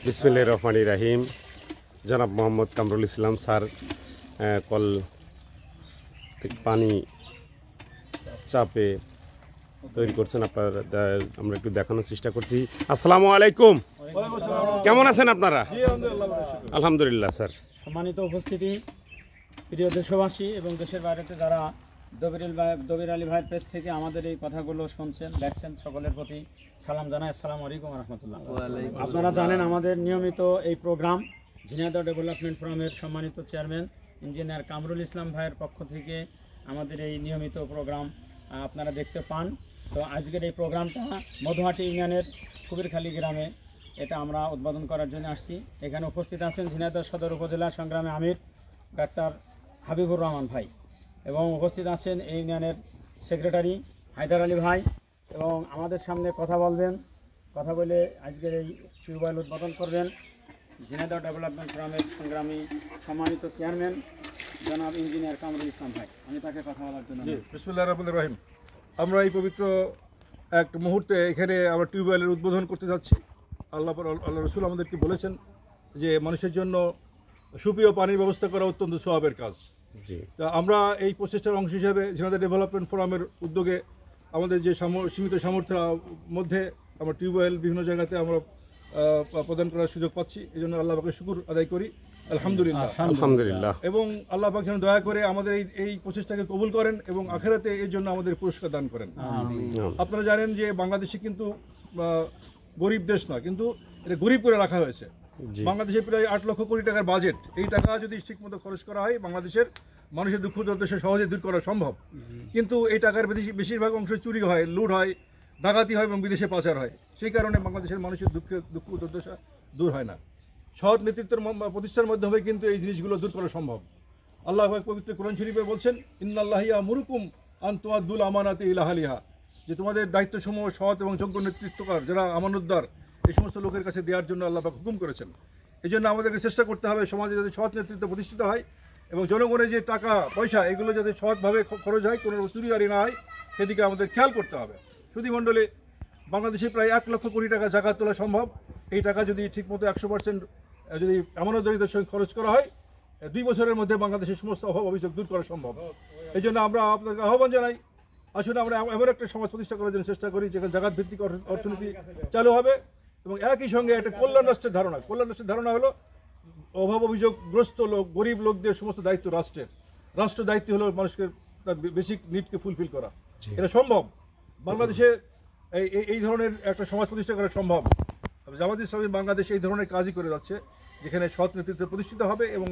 বিসমিল্লাহির রহমানির রহিম। জনাব মোহাম্মদ কামরুল ইসলাম স্যার কল থেকে পানি চাপে তৈরি করছেন। আমরা একটু দেখানোর চেষ্টা করছি। আসসালামু আলাইকুম, কেমন আছেন আপনারা? আলহামদুলিল্লাহ স্যার। সম্মানিত উপস্থিতি, প্রিয় দেশবাসী এবং দেশের বাইরেতে যারা দবির আলী ভাইয়ের পেজ থেকে আমাদের এই কথাগুলো শুনছেন দেখছেন, সকলের প্রতি সালাম জানাই। আসসালামু আলাইকুম রহমতুল্লাহ। আপনারা জানেন আমাদের নিয়মিত এই প্রোগ্রাম ঝিনাইদহ ডেভেলপমেন্ট ফোরামের সম্মানিত চেয়ারম্যান ইঞ্জিনিয়ার কামরুল ইসলাম ভাইয়ের পক্ষ থেকে আমাদের এই নিয়মিত প্রোগ্রাম আপনারা দেখতে পান। তো আজকের এই প্রোগ্রামটা মধুহাটি ইউনিয়নের কুবিরখালী গ্রামে এটা আমরা উদ্বোধন করার জন্য আসছি। এখানে উপস্থিত আছেন ঝিনাইদহ সদর উপজেলা সংগ্রামী আমির ডাক্তার হাবিবুর রহমান ভাই, এবং উপস্থিত আছেন এই ইউনিয়নের সেক্রেটারি হায়দার আলী ভাই, এবং আমাদের সামনে কথা বলবেন, কথা বলে আজকের এই টিউবওয়েল উদ্বোধন করবেন ঝিনাইদহ ডেভেলপমেন্ট ফোরামের সংগ্রামী সম্মানিত চেয়ারম্যান জনাব ইঞ্জিনিয়ার কামরুল ইসলাম ভাই। আমি তাকে কথা বলার জন্য। বিসমিল্লাহির রহমানির রহিম। আমরা এই পবিত্র এক মুহূর্তে এখানে আমরা টিউবওয়েলের উদ্বোধন করতে যাচ্ছি। আল্লাহ রসুল আমাদেরকে বলেছেন যে মানুষের জন্য সুপেয় পানির ব্যবস্থা করা অত্যন্ত সওয়াবের কাজ। তা আমরা এই প্রচেষ্টার অংশ হিসেবে ঝিনাইদহ ডেভেলপমেন্ট ফোরামের উদ্যোগে আমাদের যে সীমিত সামর্থ্যের মধ্যে আমরা টিউবওয়েল বিভিন্ন জায়গাতে আমরা প্রদান করার সুযোগ পাচ্ছি। এই জন্য আল্লাহ পাকের শুকর আদায় করি, আলহামদুলিল্লাহ। এবং আল্লাহ পাক যেন দয়া করে আমাদের এই প্রচেষ্টাকে কবুল করেন এবং আখিরাতে এর জন্য আমাদের পুরস্কার দান করেন। আপনারা জানেন যে বাংলাদেশে কিন্তু গরিব দেশ না, কিন্তু এটা গরিব করে রাখা হয়েছে। বাংলাদেশে প্রায় 8 লক্ষ কোটি টাকার বাজেট। এই টাকা যদি ঠিকমতো খরচ করা হয় বাংলাদেশের মানুষের দুঃখ দুর্দশা সহজে দূর করা সম্ভব। কিন্তু এই টাকার বেশিরভাগ অংশ চুরি হয়, লুট হয়, ডাকাতি হয় এবং বিদেশে পাচার হয়। সেই কারণে বাংলাদেশের মানুষের দুঃখ দুর্দশা দূর হয় না। সৎ নেতৃত্বের প্রতিষ্ঠার মাধ্যমে কিন্তু এই জিনিসগুলো দূর করা সম্ভব। আল্লাহ পবিত্র কোরআন শরীফে বলছেন, ইন্নাল্লাহা ইয়ামুরুকুম আন তুআদ্দুল আমানাতি ইলা আহলিহা, যে তোমাদের দায়িত্বসমূহ সৎ এবং যোগ্য নেতৃত্বকার যারা আমানতদার এই সমস্ত লোকের কাছে দেওয়ার জন্য আল্লাহ পাক হুকুম করেছেন। এই জন্য আমাদেরকে চেষ্টা করতে হবে সমাজে যাতে সৎ নেতৃত্ব প্রতিষ্ঠিত হয় এবং জনগণের যে টাকা পয়সা এগুলো যাতে সৎভাবে খরচ হয়, কোনো চুরিদারি না হয়, সেদিকে আমাদের খেয়াল করতে হবে। সুধীমণ্ডলী, বাংলাদেশে প্রায় 1 লক্ষ কোটি টাকা জাকাত তোলা সম্ভব। এই টাকা যদি ঠিকমতো 100% যদি আমানতদারিতার সঙ্গে খরচ করা হয়, 2 বছরের মধ্যে বাংলাদেশের সমস্ত অভাব অভিযোগ দূর করা সম্ভব। এই জন্য আমরা আপনাকে আহ্বান জানাই, আসুন আমরা এমন একটা সমাজ প্রতিষ্ঠা করার জন্য চেষ্টা করি যেখানে জাকাত ভিত্তিক অর্থনীতি চালু হবে এবং একই সঙ্গে একটা কল্যাণ রাষ্ট্রের ধারণা হলো অভাব অভিযোগগ্রস্ত লোক, গরিব লোকদের সমস্ত দায়িত্ব রাষ্ট্র দায়িত্ব হলো মানুষকে তার বেসিক নিডকে ফুলফিল করা। এটা সম্ভব। বাংলাদেশে এই ধরনের একটা সমাজ প্রতিষ্ঠা করা সম্ভব। জামাত ইসলামী বাংলাদেশ এই ধরনের কাজই করে যাচ্ছে, যেখানে সৎ নেতৃত্ব প্রতিষ্ঠিত হবে এবং